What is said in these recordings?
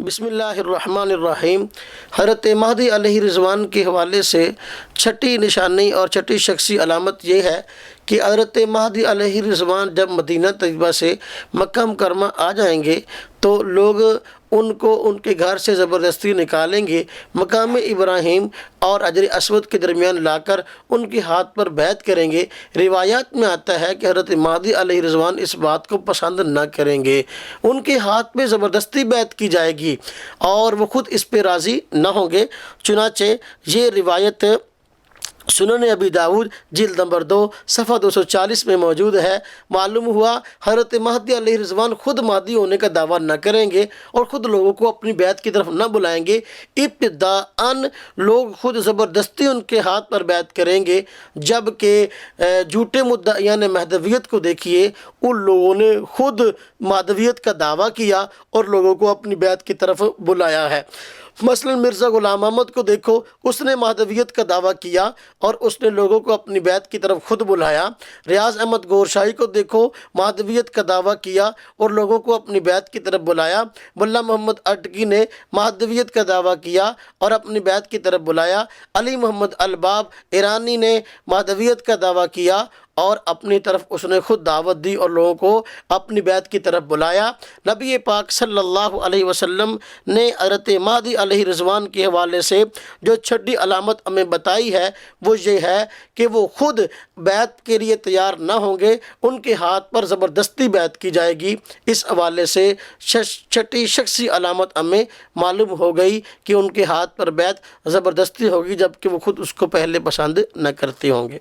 بسم اللہ الرحمن الرحیم۔ حضرت مہدی علیہ رضوان کے حوالے سے چھٹی نشانی اور چھٹی شخصی علامت یہ ہے کہ حضرت مہدی علیہ رضوان جب مدینہ طیبہ سے مکہ مکرمہ آ جائیں گے تو لوگ ان کو ان کے گھر سے زبردستی نکالیں گے، مقام ابراہیم اور حجر اسود کے درمیان لا کر ان کے ہاتھ پر بیعت کریں گے۔ روایات میں آتا ہے کہ حضرت مہدی علیہ رضوان اس بات کو پسند نہ کریں گے، ان کے ہاتھ پہ زبردستی بیعت کی جائے گی اور وہ خود اس پہ راضی نہ ہوں گے۔ چنانچہ یہ روایت سنن ابی داؤد جلد نمبر 2 صفحہ 240 میں موجود ہے۔ معلوم ہوا حضرت مہدی علیہ رضوان خود مہدی ہونے کا دعویٰ نہ کریں گے اور خود لوگوں کو اپنی بیعت کی طرف نہ بلائیں گے، ابتداءً لوگ خود زبردستی ان کے ہاتھ پر بیعت کریں گے، جبکہ جھوٹے مدعیان مہدویت کو دیکھیے، ان لوگوں نے خود مہدویت کا دعویٰ کیا اور لوگوں کو اپنی بیعت کی طرف بلایا ہے۔ مثلا مرزا غلام احمد کو دیکھو، اس نے مہدویت کا دعویٰ کیا اور اس نے لوگوں کو اپنی بیعت کی طرف خود بلایا۔ ریاض احمد گور شاہی کو دیکھو، مہدویت کا دعویٰ کیا اور لوگوں کو اپنی بیعت کی طرف بلایا۔ ملا محمد اٹکی نے مہدویت کا دعویٰ کیا اور اپنی بیعت کی طرف بلایا۔ علی محمد الباب ایرانی نے مہدویت کا دعویٰ کیا اور اپنی طرف اس نے خود دعوت دی اور لوگوں کو اپنی بیعت کی طرف بلایا۔ نبی پاک صلی اللہ علیہ وسلم نے حضرت مہدی علیہ رضوان کے حوالے سے جو چھٹی علامت ہمیں بتائی ہے وہ یہ ہے کہ وہ خود بیعت کے لیے تیار نہ ہوں گے، ان کے ہاتھ پر زبردستی بیعت کی جائے گی۔ اس حوالے سے چھٹی شخصی علامت ہمیں معلوم ہو گئی کہ ان کے ہاتھ پر بیعت زبردستی ہوگی، جبکہ وہ خود اس کو پہلے پسند نہ کرتے ہوں گے۔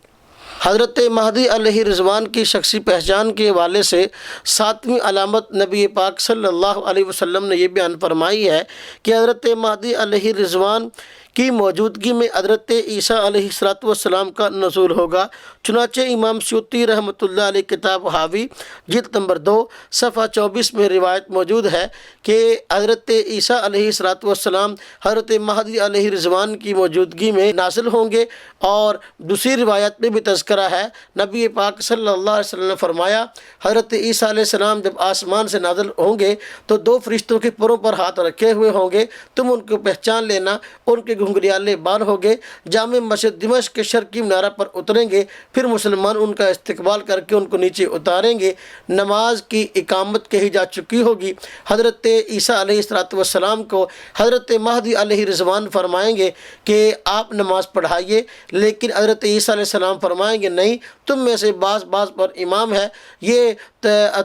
حضرت مہدی علیہ رضوان کی شخصی پہچان کے حوالے سے 7ویں علامت نبی پاک صلی اللہ علیہ وسلم نے یہ بیان فرمائی ہے کہ حضرت مہدی علیہ رضوان کی موجودگی میں حضرت عیسیٰ علیہ السلام کا نزول ہوگا۔ چنانچہ امام سیوطی رحمۃ اللہ علیہ کتاب حاوی جلد نمبر 2 صفحہ 24 میں روایت موجود ہے کہ حضرت عیسیٰ علیہ السلام حضرت مہدی علیہ رضوان کی موجودگی میں نازل ہوں گے، اور دوسری روایت میں بھی تذکرہ ہے، نبی پاک صلی اللہ علیہ وسلم نے فرمایا حضرت عیسیٰ علیہ السلام جب آسمان سے نازل ہوں گے تو 2 فرشتوں کے پروں پر ہاتھ رکھے ہوئے ہوں گے، تم ان کو پہچان لینا، ان کے گھنگریالے بال ہوں گے، جامع مسجد دمشق کے شرقی مینارہ پر اتریں گے، پھر مسلمان ان کا استقبال کر کے ان کو نیچے اتاریں گے، نماز کی اقامت کہی جا چکی ہوگی۔ حضرت عیسیٰ علیہ السلام کو حضرت مہدی علیہ رضوان فرمائیں گے کہ آپ نماز پڑھائیے، لیکن حضرت عیسیٰ علیہ السلام فرمائیں گے نہیں، تم میں سے بعض پر امام ہے، یہ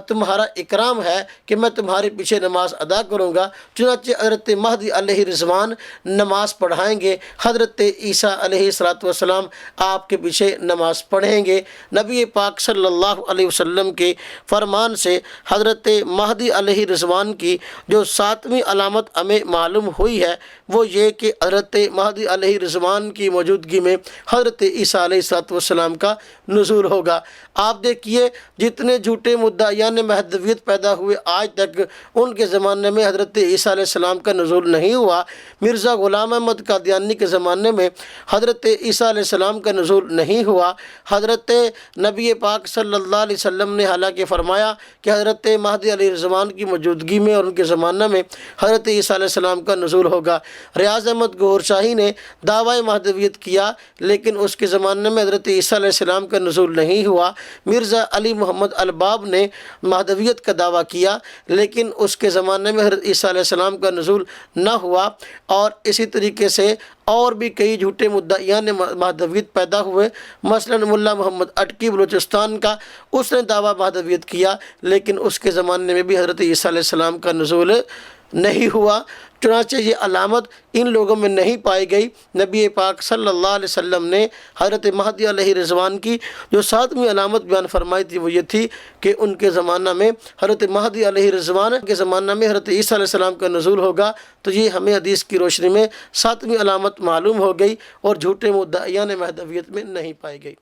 تمہارا اکرام ہے کہ میں تمہارے پیچھے نماز ادا کروں گا۔ چنانچہ حضرت مہدی علیہ رضوان نماز پڑھائیں گے، حضرت عیسیٰ علیہ السلام آپ کے پیچھے نماز پڑھیں گے۔ نبی پاک صلی اللہ علیہ وسلم کے فرمان سے حضرت مہدی علیہ رضوان کی جو 7ویں علامت ہمیں معلوم ہوئی ہے وہ یہ کہ حضرت مہدی علیہ رضوان کی موجودگی میں حضرت عیسیٰ علیہ السلام کا نزول ہوگا۔ آپ دیکھیے جتنے جھوٹے مدعیان مہدویت پیدا ہوئے آج تک ان کے زمانے میں حضرت عیسیٰ علیہ السلام کا نزول نہیں ہوا۔ مرزا غلام احمد قادیانی کے زمانے میں حضرت عیسیٰ علیہ السلام کا نزول نہیں ہوا۔ حضرت نبی پاک صلی اللہ علیہ وسلم نے حالانکہ فرمایا کہ حضرت مہدی علیہ رضوان کی موجودگی میں اور ان کے زمانہ میں حضرت عیسیٰ علیہ السلام کا نزول ہوگا۔ ریاض احمد گور شاہی نے دعویٰ مہدویت کیا، لیکن اس کے زمانے میں حضرت عیسیٰ علیہ السلام کا نزول نہیں ہوا۔ مرزا علی محمد الباب نے مہدویت کا دعویٰ کیا، لیکن اس کے زمانے میں حضرت عیسیٰ علیہ السلام کا نزول نہ ہوا، اور اسی طریقے سے اور بھی کئی جھوٹے مدعیان مہدویت پیدا ہوئے۔ مثلا ملا محمد اٹکی بلوچستان کا، اس نے دعویٰ مہدویت کیا، لیکن اس کے زمانے میں بھی حضرت عیسیٰ علیہ السلام کا نزول نہیں ہوا۔ چنانچہ یہ علامت ان لوگوں میں نہیں پائی گئی۔ نبی پاک صلی اللہ علیہ وسلم نے حضرت مہدی علیہ رضوان کی جو 7ویں علامت بیان فرمائی تھی وہ یہ تھی کہ ان کے زمانہ میں حضرت مہدی علیہ رضوان کے زمانہ میں حضرت عیسیٰ علیہ السلام کا نزول ہوگا۔ تو یہ ہمیں حدیث کی روشنی میں 7ویں علامت معلوم ہو گئی اور جھوٹے مدعیان مہدویت میں نہیں پائی گئی۔